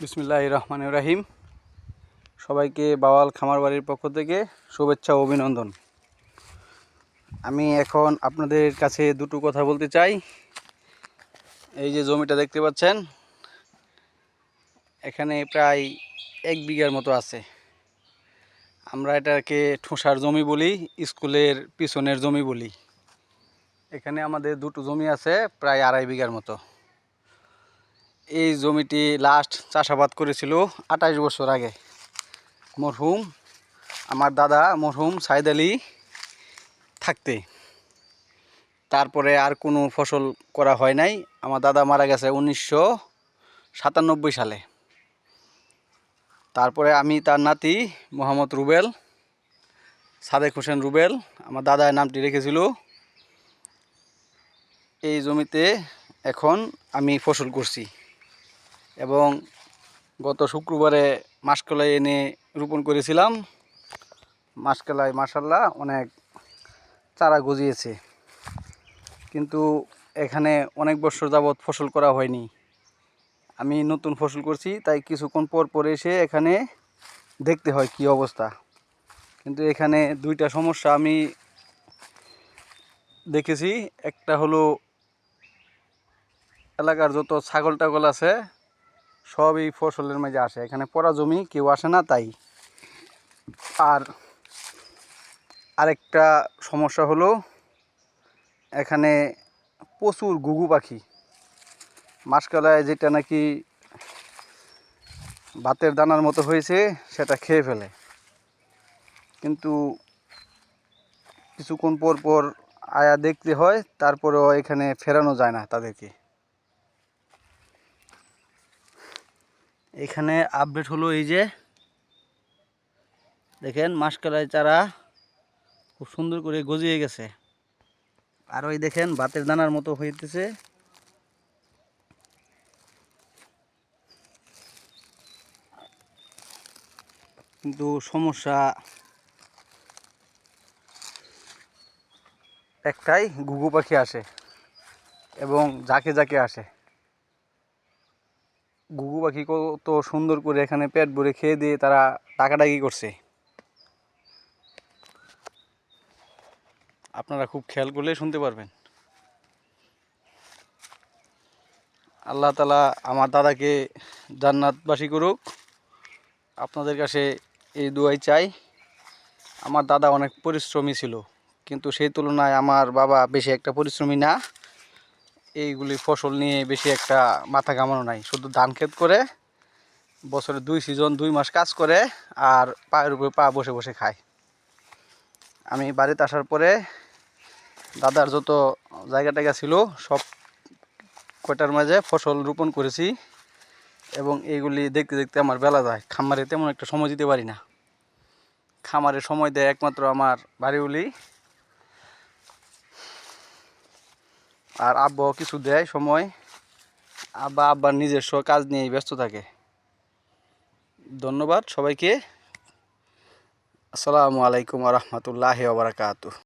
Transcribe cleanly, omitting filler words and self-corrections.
বিসমিল্লাহির রহমানির রহিম। সবাইকে বাওয়াল খামার বাড়ির পক্ষ থেকে শুভেচ্ছা ও অভিনন্দন। আমি এখন আপনাদের কাছে দুটো কথা বলতে চাই। এই যে জমিটা দেখতে পাচ্ছেন, এখানে প্রায় 1 বিঘার মতো আছে। আমরা এটাকে ঠোসার জমি বলি, স্কুলের পিছনের জমি বলি। এখানে আমাদের দুটো জমি আছে প্রায় 2.5 বিঘার মতো। এই জমিটি লাস্ট চাষাবাদ করেছিল 28 বছর আগে মরহুম আমার দাদা মরহুম সাইদ আলী থাকতে। তারপরে আর কোনো ফসল করা হয় নাই। আমার দাদা মারা গেছে 1997 সালে। তারপরে আমি তার নাতি মোহাম্মদ রুবেল, সাদেক হোসেন রুবেল, আমার দাদার নামটি রেখেছিল। এই জমিতে এখন আমি ফসল করছি এবং গত শুক্রবারে মাসকলাই এনে রোপণ করেছিলাম। মাসকলাই মাশাআল্লাহ অনেক চারা গজিয়েছে, কিন্তু এখানে অনেক বছর যাবৎ ফসল করা হয়নি। আমি নতুন ফসল করছি, তাই কিছুক্ষণ পর পর এসে এখানে দেখতে হয় কি অবস্থা। কিন্তু এখানে দুইটা সমস্যা আমি দেখেছি। একটা হলো এলাকার যত ছাগল টাগল আছে সবই ফসলের মাঝে আসে, এখানে পড়া জমি কেউ আসে না তাই। আর আরেকটা সমস্যা হলো এখানে প্রচুর ঘুঘু পাখি। মাসকলায় যেটা নাকি ভাতের দানার মতো হয়েছে সেটা খেয়ে ফেলে, কিন্তু কিছুক্ষণ পর পর আয়া দেখতে হয়, তারপরেও এখানে ফেরানো যায় না তাদেরকে। এখানে আপডেট হলো এই যে দেখেন মাসকলাই চারা খুব সুন্দর করে গজিয়ে গেছে। আর ওই দেখেন ভাতের দানার মতো হইতেছে। কিন্তু সমস্যা একটাই, ঘুঘু পাখি আসে এবং ঝাঁকে ঝাঁকে আসে। ঘুঘু পাখি কত সুন্দর করে এখানে পেট ভরে খেয়ে দিয়ে তারা ডাকাডাকি করছে। আপনারা খুব খেয়াল করলে শুনতে পারবেন। আল্লাহ তাআলা আমার দাদাকে জান্নাতবাসী করুক। আপনাদের কাছে এই দোয়াই চাই। আমার দাদা অনেক পরিশ্রমী ছিল, কিন্তু সেই তুলনায় আমার বাবা বেশি একটা পরিশ্রমী না। এইগুলি ফসল নিয়ে বেশি একটা মাথা ঘামানো নাই, শুধু ধান ক্ষেত করে বছরে 2 সিজন 2 মাস কাজ করে আর পায়ের উপরে পা বসে বসে খায়। আমি বাড়িতে আসার পরে দাদার যত জায়গা টায়গা ছিল সব কয়টার মাঝে ফসল রোপণ করেছি এবং এইগুলি দেখতে দেখতে আমার বেলা যায়। খামারে তেমন একটা সময় দিতে পারি না। খামারে সময় দেয় একমাত্র আমার বাড়িওলি, আর আব্বাও কিছু দেয় সময়। আব্বার নিজস্ব কাজ নিয়েই ব্যস্ত থাকে। ধন্যবাদ সবাইকে। আসসালামু আলাইকুম ওয়া রাহমাতুল্লাহি ওয়া বারাকাতুহু।